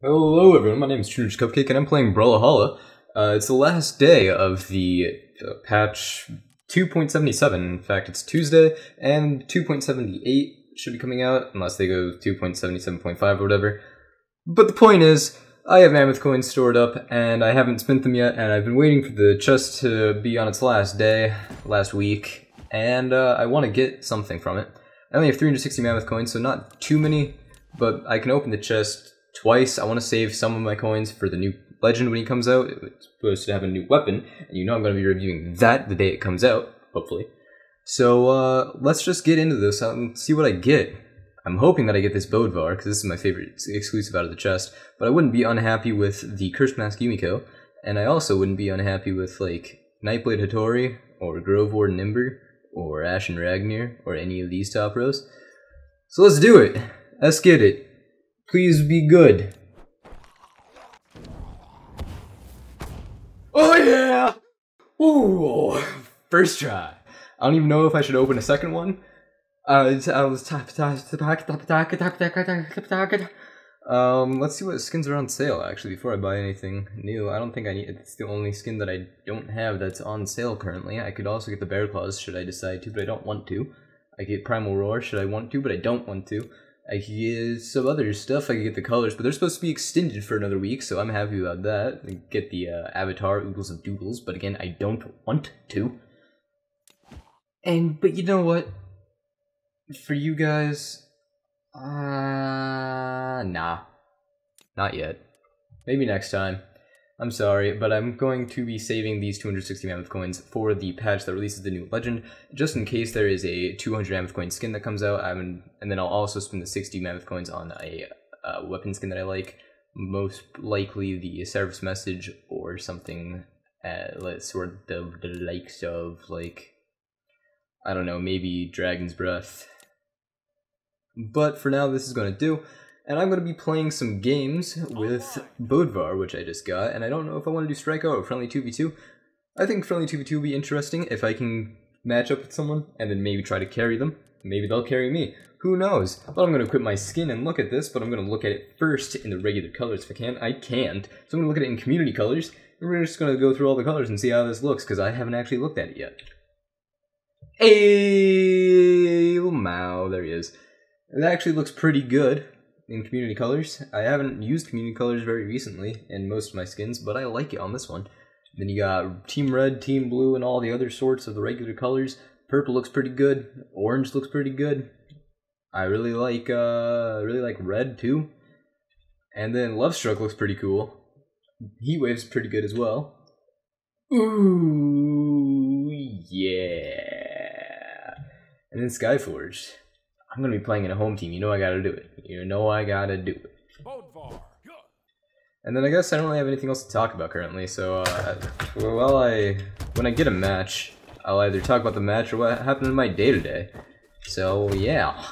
Hello everyone, my name is TrueNinjaCupcake and I'm playing Brawlhalla. It's the last day of the patch 2.77. In fact, it's Tuesday, and 2.78 should be coming out, unless they go 2.77.5 or whatever. But the point is, I have Mammoth Coins stored up, and I haven't spent them yet, and I've been waiting for the chest to be on its last day, last week, and I want to get something from it. I only have 360 Mammoth Coins, so not too many, but I can open the chest twice. I want to save some of my coins for the new legend when he comes out. It's supposed to have a new weapon, and you know I'm going to be reviewing that the day it comes out, hopefully. So let's just get into this and see what I get. I'm hoping that I get this Bodvar, because this is my favorite exclusive out of the chest, but I wouldn't be unhappy with the Cursed Mask Yumiko, and I also wouldn't be unhappy with, like, Nightblade Hattori, or Grove Warden Ember, or Ashen Ragnir, or any of these top rows. So let's do it! Let's get it! Please be good. Oh yeah! Ooh, first try. I don't even know if I should open a second one. Let's see what skins are on sale actually before I buy anything new. I don't think I need. It's the only skin that I don't have that's on sale currently. I could also get the Bear Claws should I decide to, but I don't want to. I could get Primal Roar should I want to, but I don't want to. I could get some other stuff, I could get the colors, but they're supposed to be extended for another week, so I'm happy about that. I get the Avatar Oodles of Doodles, but again, I don't want to. But you know what? For you guys, nah. Not yet. Maybe next time. I'm sorry, but I'm going to be saving these 260 Mammoth Coins for the patch that releases the new legend, just in case there is a 200 Mammoth Coin skin that comes out, and then I'll also spend the 60 Mammoth Coins on a weapon skin that I like, most likely the Service Message or something sort of the likes of, like, I don't know, maybe Dragon's Breath. But for now, this is going to do. And I'm going to be playing some games with Bodvar, which I just got, and I don't know if I want to do Strikeout or Friendly 2v2. I think Friendly 2v2 would be interesting if I can match up with someone, and then maybe try to carry them. Maybe they'll carry me. Who knows? But I'm going to equip my skin and look at this, but I'm going to look at it first in the regular colors if I can. I can't, so I'm going to look at it in community colors, and we're just going to go through all the colors and see how this looks, because I haven't actually looked at it yet. Hey, Mao, there he is. It actually looks pretty good in community colors. I haven't used community colors very recently in most of my skins, but I like it on this one. Then you got Team Red, Team Blue, and all the other sorts of the regular colors. Purple looks pretty good. Orange looks pretty good. I really like red too. And then Lovestruck looks pretty cool. Heatwave's pretty good as well. Ooh, yeah. And then Skyforged. I'm gonna be playing in a home team. You know I gotta do it. You know I gotta do it. And then I guess I don't really have anything else to talk about currently. So, when I get a match, I'll either talk about the match or what happened in my day-to-day. So yeah,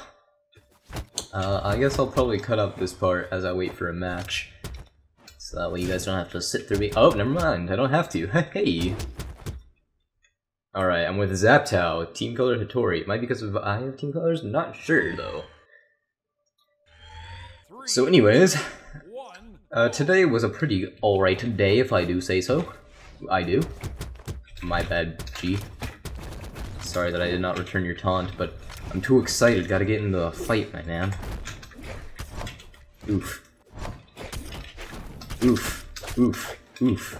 I guess I'll probably cut up this part as I wait for a match, so that way you guys don't have to sit through me. Oh, never mind. I don't have to. Hey. Alright, I'm with Zaptao, Team Color Hattori. It might be because of I have team colors? I'm not sure, though. So anyways, today was a pretty alright day, if I do say so. I do. My bad, G. Sorry that I did not return your taunt, but I'm too excited. Gotta get into a fight, my man. Oof. Oof. Oof. Oof.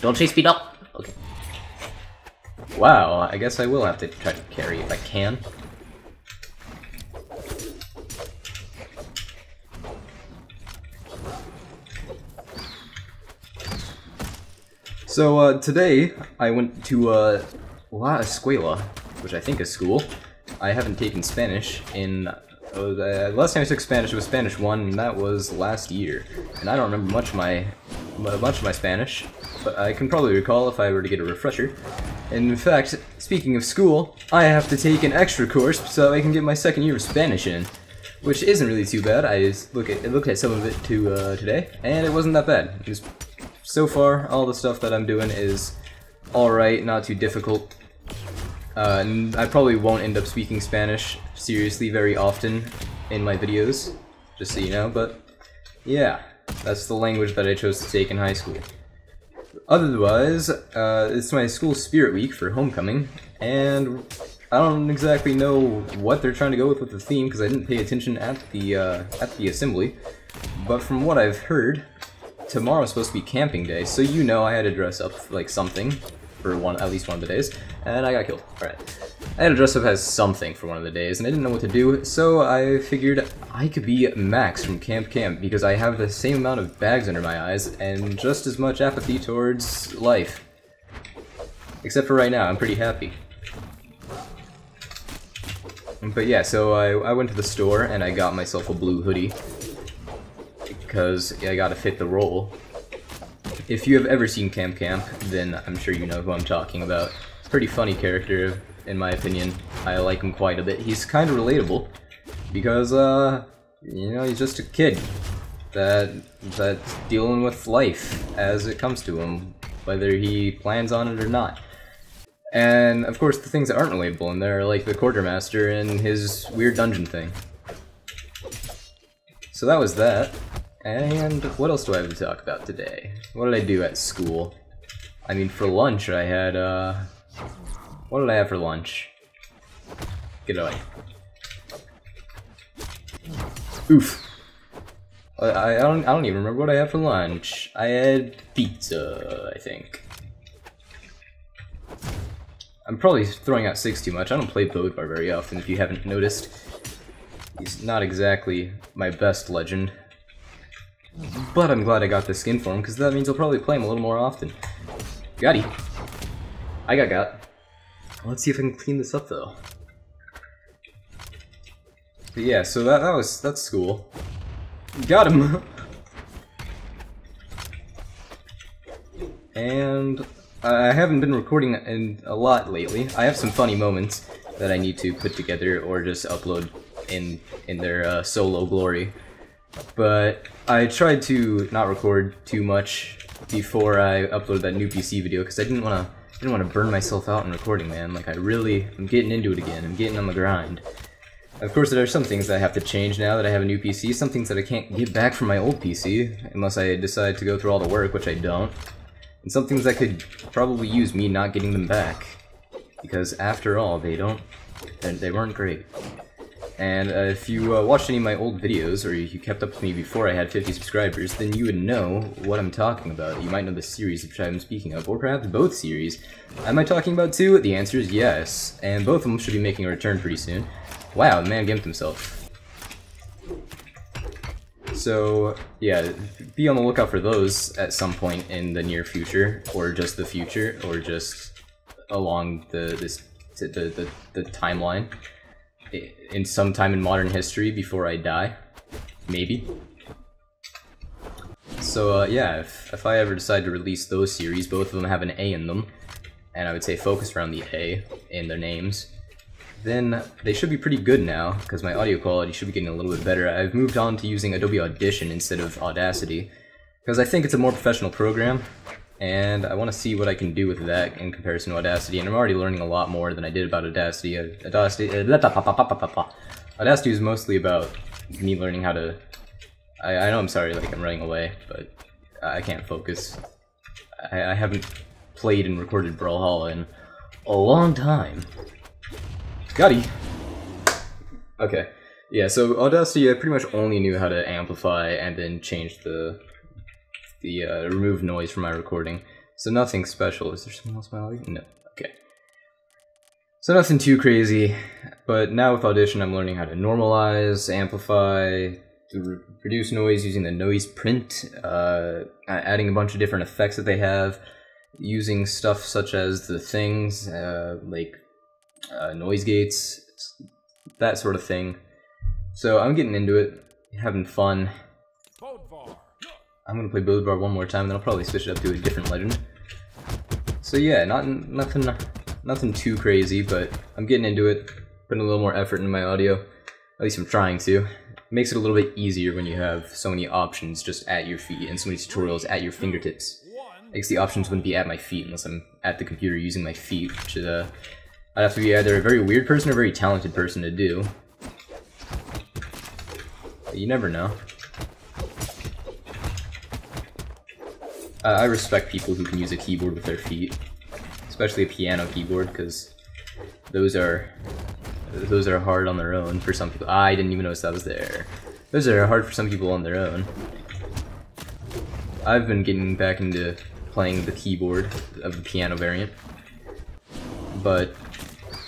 Don't chase speed up! Okay. Wow, I guess I will have to try to carry if I can. So, today, I went to, La Escuela, which I think is school. I haven't taken Spanish in... last time I took Spanish, it was Spanish 1, and that was last year. And I don't remember much of my Spanish, but I can probably recall if I were to get a refresher. And in fact, speaking of school, I have to take an extra course so I can get my second year of Spanish in, which isn't really too bad. I just looked at some of it today, and it wasn't that bad. So far, all the stuff that I'm doing is alright, not too difficult. And I probably won't end up speaking Spanish seriously very often in my videos, just so you know, but yeah, that's the language that I chose to take in high school. Otherwise, it's my school spirit week for homecoming, and I don't exactly know what they're trying to go with the theme because I didn't pay attention at the assembly, but from what I've heard, tomorrow's supposed to be camping day, so you know I had to dress up like something for at least one of the days, and I got killed. Alright. I had to dress up as something for one of the days, and I didn't know what to do, so I figured I could be Max from Camp because I have the same amount of bags under my eyes, and just as much apathy towards life. Except for right now, I'm pretty happy. But yeah, so I went to the store, and I got myself a blue hoodie, because I gotta fit the role. If you have ever seen Camp, then I'm sure you know who I'm talking about. Pretty funny character, in my opinion. I like him quite a bit. He's kind of relatable, because, you know, he's just a kid that's dealing with life as it comes to him, whether he plans on it or not. And, of course, the things that aren't relatable in there are like the quartermaster and his weird dungeon thing. So that was that. And what else do I have to talk about today? What did I do at school? I mean, for lunch I had, what did I have for lunch? Get away. Oof. I don't even remember what I had for lunch. I had pizza, I think. I'm probably throwing out 6 too much. I don't play Bodvar very often, if you haven't noticed. He's not exactly my best legend. But I'm glad I got the skin for him, because that means I'll probably play him a little more often. Got. I got. Let's see if I can clean this up, though. But yeah, so that's school. Got him! And I haven't been recording a lot lately. I have some funny moments that I need to put together or just upload in their solo glory. But I tried to not record too much before I uploaded that new PC video because I didn't want to burn myself out in recording, man. Like I'm getting into it again. I'm getting on the grind. Of course, there are some things that I have to change now that I have a new PC. Some things that I can't get back from my old PC unless I decide to go through all the work, which I don't. And some things that could probably use me not getting them back because after all, they weren't great. And if you watched any of my old videos, or you kept up with me before I had 50 subscribers, then you would know what I'm talking about. You might know the series which I'm speaking of, or perhaps both series. Am I talking about two? The answer is yes, and both of them should be making a return pretty soon. Wow, the man gimped himself. So, yeah, be on the lookout for those at some point in the near future, or just the future, or just along the timeline. In some time in modern history before I die. Maybe. So, yeah, if I ever decide to release those series, both of them have an A in them, and I would say focus around the A in their names, then they should be pretty good now, because my audio quality should be getting a little bit better. I've moved on to using Adobe Audition instead of Audacity, because I think it's a more professional program, and I want to see what I can do with that in comparison to Audacity, and I'm already learning a lot more than I did about Audacity. Audacity is mostly about me learning how to... I know I'm sorry, like, I'm running away, but I can't focus. I haven't played and recorded Brawlhalla in a long time. Gotti! Okay, yeah, so Audacity, I pretty much only knew how to amplify and then change the remove noise from my recording. So nothing special. Is there something else in my audio? No. Okay. So nothing too crazy, but now with Audition I'm learning how to normalize, amplify, to reduce noise using the noise print, adding a bunch of different effects that they have, using stuff such as the things, like noise gates, that sort of thing. So I'm getting into it, having fun. I'm gonna play Bodvar one more time, then I'll probably switch it up to a different legend. So yeah, nothing too crazy, but I'm getting into it, putting a little more effort into my audio. At least I'm trying to. It makes it a little bit easier when you have so many options just at your feet and so many tutorials at your fingertips. I guess the options wouldn't be at my feet unless I'm at the computer using my feet, which is I'd have to be either a very weird person or a very talented person to do. But you never know. I respect people who can use a keyboard with their feet, especially a piano keyboard, because those are hard on their own for some people. I didn't even notice that was there. Those are hard for some people on their own. I've been getting back into playing the keyboard of the piano variant, but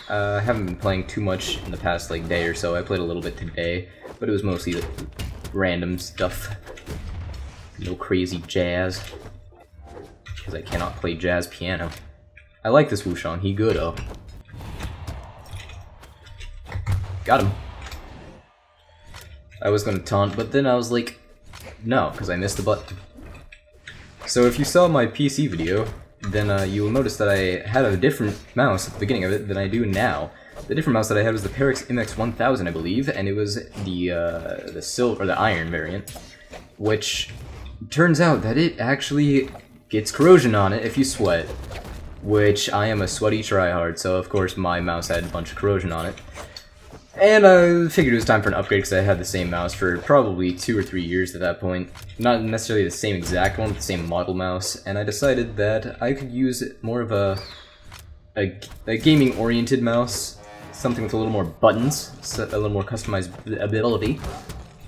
I haven't been playing too much in the past like day or so. I played a little bit today, but it was mostly like, random stuff. No crazy jazz, because I cannot play jazz piano. I like this Wushang, he good oh. Got him. I was gonna taunt, but then I was like, no, because I missed the button. So if you saw my PC video, then you will notice that I had a different mouse at the beginning of it than I do now. The different mouse that I had was the Perix MX1000, I believe, and it was the silver or the iron variant, which turns out that it actually gets corrosion on it if you sweat, which I am a sweaty tryhard, so of course my mouse had a bunch of corrosion on it. And I figured it was time for an upgrade because I had the same mouse for probably 2 or 3 years at that point. Not necessarily the same exact one, but the same model mouse, and I decided that I could use more of a gaming-oriented mouse, something with a little more buttons, a little more customizability.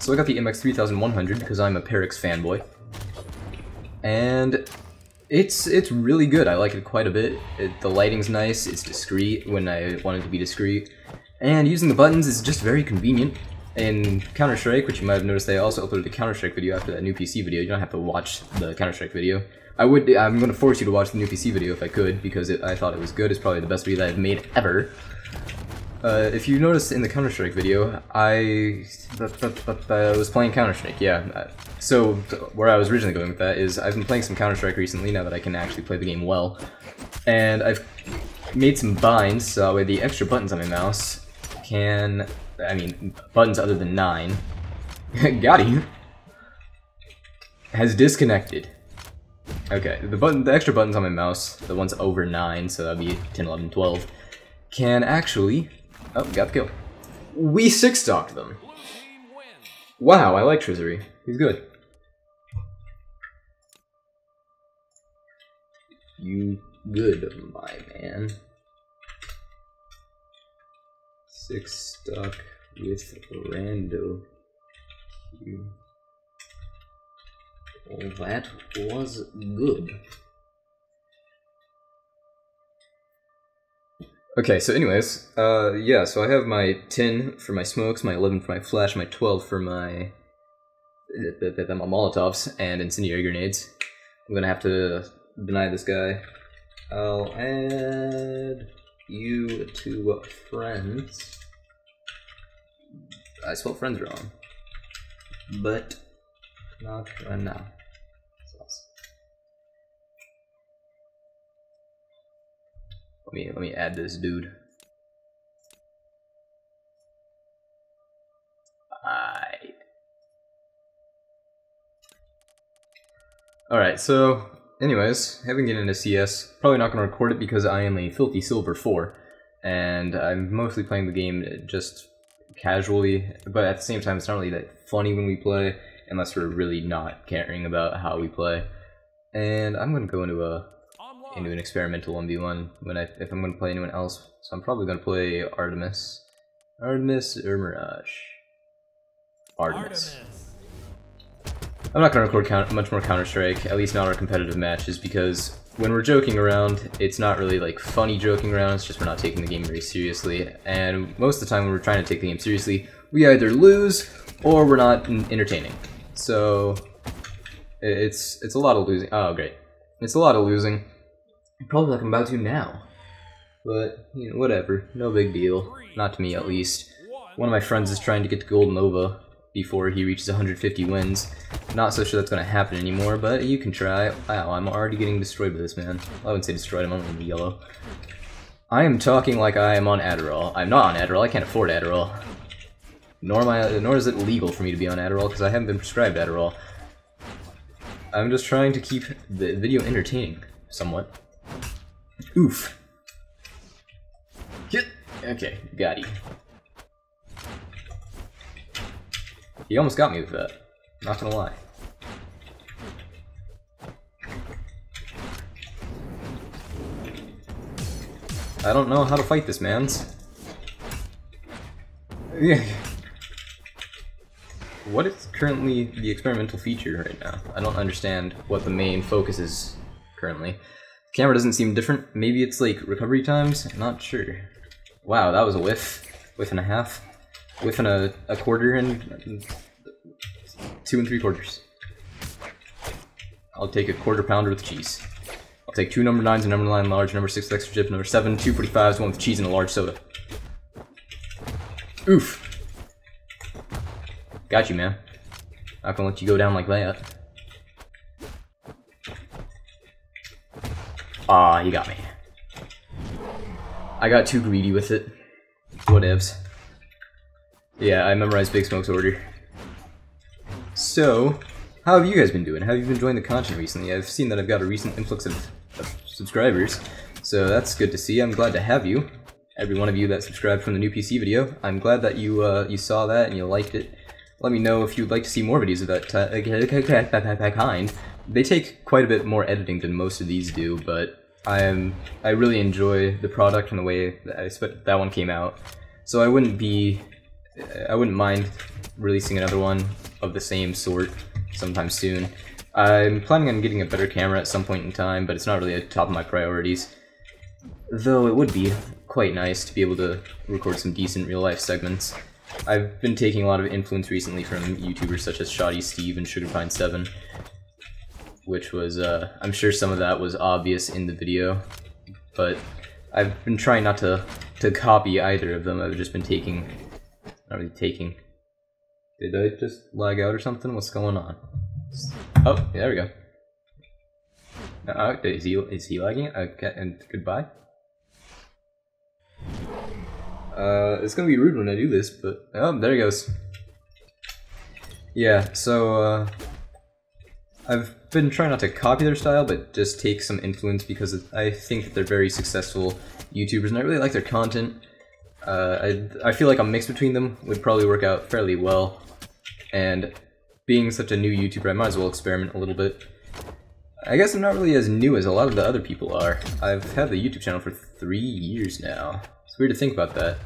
So I got the MX3100 because I'm a Perix fanboy. And it's really good. I like it quite a bit. The lighting's nice, it's discreet when I want it to be discreet. And using the buttons is just very convenient. In Counter-Strike, which you might have noticed, I also uploaded a Counter-Strike video after that new PC video. You don't have to watch the Counter-Strike video. I'm going to force you to watch the new PC video if I could, because I thought it was good. It's probably the best video that I've made ever. If you noticed in the Counter-Strike video, I was playing Counter-Strike, yeah. So, where I was originally going with that is, I've been playing some Counter-Strike recently, now that I can actually play the game well. And I've made some binds, so that way the extra buttons on my mouse can, buttons other than 9, got him, has disconnected. Okay, the extra buttons on my mouse, the ones over 9, so that'd be 10, 11, 12, can actually, oh, got the kill. We 6-stocked them. Wow, I like Trizzery. He's good. You good, my man. 6-stock with Rando. Well, that was good. Okay, so anyways, yeah, so I have my 10 for my smokes, my 11 for my flash, my 12 for my Molotovs and incendiary grenades. I'm gonna have to deny this guy. I'll add you to friends. I spelled friends wrong, but not right now. Let me add this dude. Alright, so anyways, I've been getting into CS. Probably not going to record it because I am a filthy silver 4, and I'm mostly playing the game just casually, but at the same time it's not really that funny when we play, unless we're really not caring about how we play. And I'm going to go into an experimental 1v1 if I'm going to play anyone else. So I'm probably going to play Artemis. Artemis or Mirage? Artemis. I'm not going to record much more Counter-Strike, at least not our competitive matches, because when we're joking around, it's not really like funny joking around, it's just we're not taking the game very seriously. And most of the time when we're trying to take the game seriously, we either lose or we're not entertaining. So it's a lot of losing. Oh, great. It's a lot of losing. Probably like I'm about to now. But, you know, whatever. No big deal. Not to me, at least. One of my friends is trying to get to Gold Nova before he reaches 150 wins. Not so sure that's going to happen anymore, but you can try. Wow, I'm already getting destroyed by this man. I wouldn't say destroyed, I'm only in the yellow. I am talking like I am on Adderall. I'm not on Adderall, I can't afford Adderall. Nor is it legal for me to be on Adderall, because I haven't been prescribed Adderall. I'm just trying to keep the video entertaining, somewhat. Oof. Okay, got you. He almost got me with that. Not gonna lie. I don't know how to fight this, mans. Yeah. What is currently the experimental feature right now? I don't understand what the main focus is currently. The camera doesn't seem different. Maybe it's like recovery times? I'm not sure. Wow, that was a whiff. Whiff and a half. Whiff and a quarter and 2 3/4. I'll take a quarter pounder with cheese. I'll take 2 number 9s, a number 9 large, number 6 extra chip, number 7, 2 45s, one with cheese and a large soda. Oof. Got you, man. Not gonna let you go down like that. Ah, he got me. I got too greedy with it. Whatevs. Yeah, I memorized Big Smoke's order. So, how have you guys been doing? How have you been enjoying the content recently? I've seen that I've got a recent influx of subscribers, so that's good to see. I'm glad to have you. Every one of you that subscribed from the new PC video. I'm glad that you saw that and you liked it. Let me know if you'd like to see more videos of that kind. They take quite a bit more editing than most of these do, but I really enjoy the product and the way that one came out. So I wouldn't mind releasing another one of the same sort sometime soon. I'm planning on getting a better camera at some point in time, but it's not really at the top of my priorities. Though it would be quite nice to be able to record some decent real-life segments. I've been taking a lot of influence recently from YouTubers such as Shoddy Steve and Sugarpine7, which was, I'm sure some of that was obvious in the video, but I've been trying not to copy either of them. I've just been not really taking. Did I just lag out or something? What's going on? Oh, yeah, there we go. Is he lagging? Okay, and goodbye. It's gonna be rude when I do this, but oh, there he goes. Yeah, so I've been trying not to copy their style, but just take some influence because I think that they're very successful YouTubers, and I really like their content. I feel like a mix between them would probably work out fairly well, and being such a new YouTuber, I might as well experiment a little bit. I guess I'm not really as new as a lot of the other people are. I've had the YouTube channel for 3 years now. It's weird to think about that.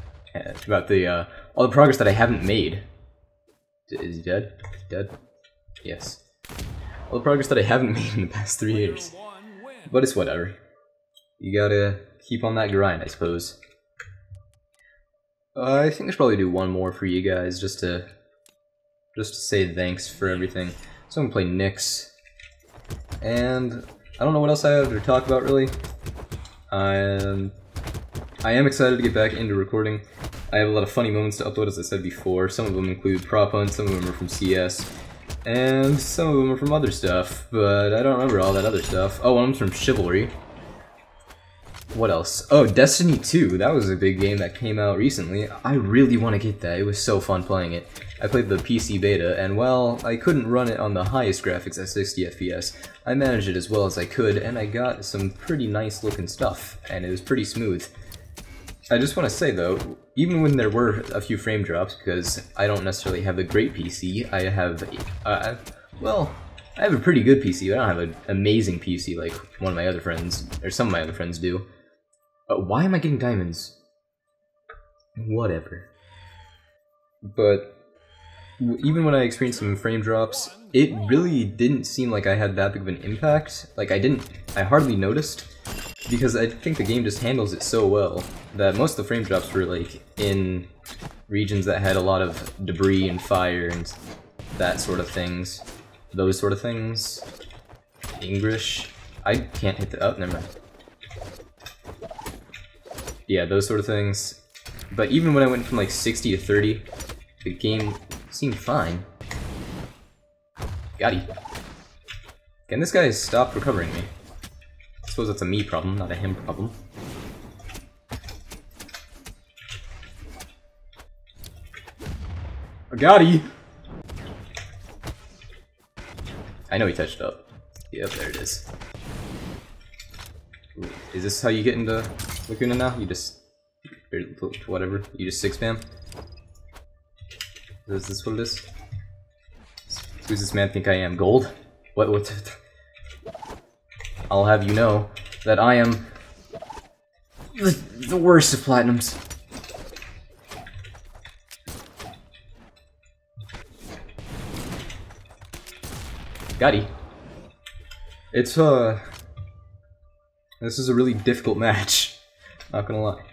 About the all the progress that I haven't made. Is he dead? Is he dead? Yes. All the progress that I haven't made in the past 3 years. But it's whatever. You gotta keep on that grind, I suppose. I think I should probably do one more for you guys, just to say thanks for everything. So I'm gonna play Nyx. And I don't know what else I have to talk about, really. I am excited to get back into recording. I have a lot of funny moments to upload, as I said before. Some of them include prop hunts, some of them are from CS, and some of them are from other stuff, but I don't remember all that other stuff. Oh, one of them's from Chivalry. What else? Oh, Destiny 2. That was a big game that came out recently. I really want to get that. It was so fun playing it. I played the PC beta, and while I couldn't run it on the highest graphics at 60 FPS, I managed it as well as I could, and I got some pretty nice looking stuff, and it was pretty smooth. I just want to say though, even when there were a few frame drops, because I don't necessarily have a great PC, I have, well, I have a pretty good PC, but I don't have an amazing PC like one of my other friends, or some of my other friends do. Why am I getting diamonds? Whatever. But even when I experienced some frame drops, it really didn't seem like I had that big of an impact. Like I hardly noticed, because I think the game just handles it so well that most of the frame drops were like in regions that had a lot of debris and fire and that sort of things. Those sort of things. English. I can't hit the... oh, never mind. Yeah, those sort of things. But even when I went from like 60 to 30, the game seemed fine. Got it. Can this guy stop recovering me? I suppose that's a me problem, not a him problem. Got it! I know he touched up. Yep, there it is. Ooh, is this how you get into Laguna now? You just Or whatever. You just 6-spam? Is this what it is? Who's this man think I am? Gold? What? I'll have you know that I am the worst of platinums. Gotti. It's, this is a really difficult match. Not gonna lie.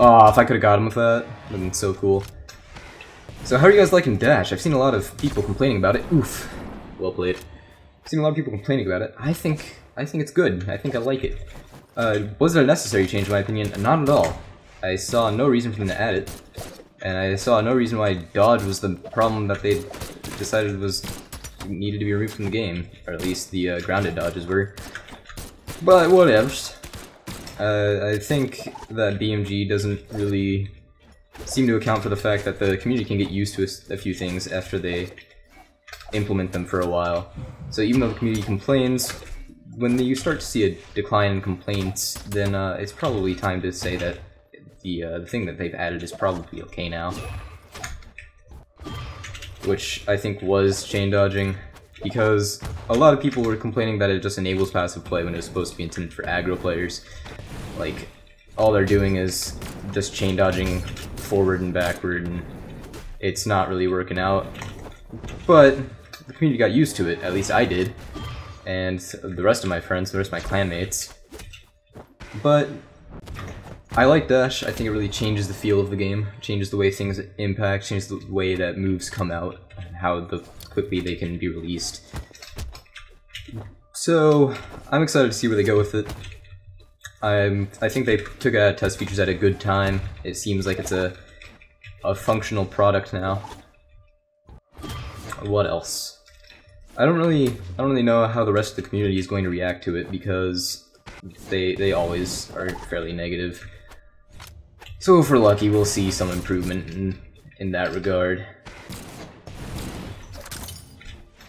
Oh, if I could've got him with that, would've been so cool. So how are you guys liking Dash? I've seen a lot of people complaining about it. Oof. Well played. I've seen a lot of people complaining about it. I think it's good. I think I like it. Was it a necessary change in my opinion? Not at all. I saw no reason for them to add it. And I saw no reason why dodge was the problem that they decided needed to be removed from the game. Or at least the grounded dodges were. But whatevs. I think that BMG doesn't really seem to account for the fact that the community can get used to a few things after they implement them for a while. So even though the community complains, when you start to see a decline in complaints, then it's probably time to say that the thing that they've added is probably okay now. Which I think was chain dodging, because a lot of people were complaining that it just enables passive play when it was supposed to be intended for aggro players. Like, all they're doing is just chain dodging forward and backward, and it's not really working out. But the community got used to it, at least I did, and the rest of my friends, the rest of my clanmates. But I like Dash. I think it really changes the feel of the game, changes the way things impact, changes the way that moves come out, and how quickly they can be released. So I'm excited to see where they go with it. I think they took out test features at a good time. It seems like it's a functional product now. What else? I don't really know how the rest of the community is going to react to it, because they always are fairly negative. So if we're lucky, we'll see some improvement in that regard.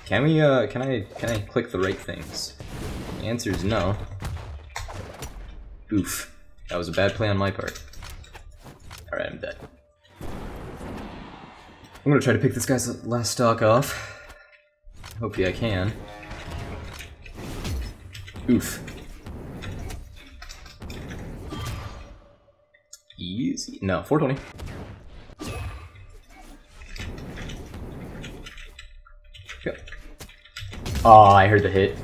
Can I click the right things? The answer is no. Oof. That was a bad play on my part. Alright, I'm dead. I'm gonna try to pick this guy's last stock off. Hopefully I can. Oof. Easy. No, 420. Go. Oh, I heard the hit.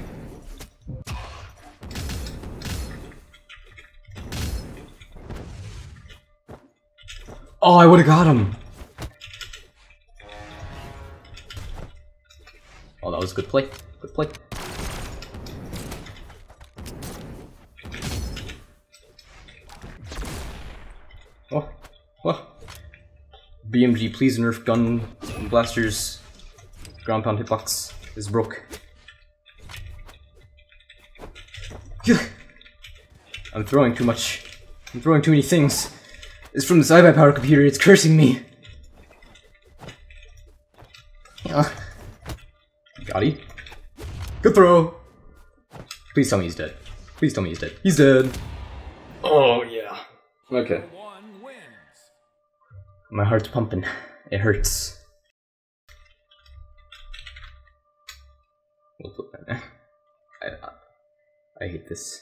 Oh, I would have got him. Oh, that was a good play. Good play. Oh, well. BMG, please nerf gun blasters. Ground pound hitbox is broke. I'm throwing too much. I'm throwing too many things. It's from this iBuy power computer. It's cursing me. Got he. Good throw. Please tell me he's dead. Please tell me he's dead. He's dead. Oh yeah. Okay. My heart's pumping. It hurts. We'll put that there. I hate this.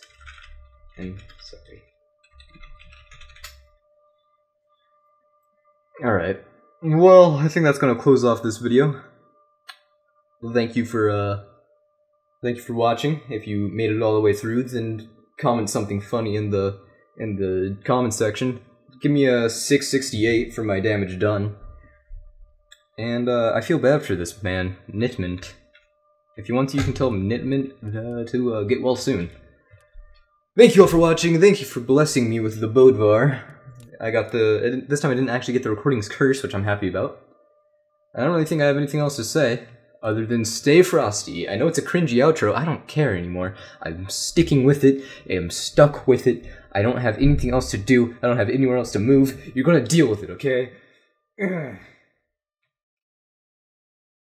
I'm sorry. Alright. Well, I think that's gonna close off this video. Well, thank you for watching. If you made it all the way through, then comment something funny in the comment section. Give me a 668 for my damage done. And I feel bad for this man, Knitmint. If you want to, you can tell Knitmint to get well soon. Thank you all for watching. Thank you for blessing me with the Bodvar. I got this time I didn't actually get the recording's curse, which I'm happy about. I don't really think I have anything else to say, other than stay frosty. I know it's a cringy outro, I don't care anymore. I'm sticking with it, I'm stuck with it. I don't have anything else to do, I don't have anywhere else to move. You're gonna deal with it, okay?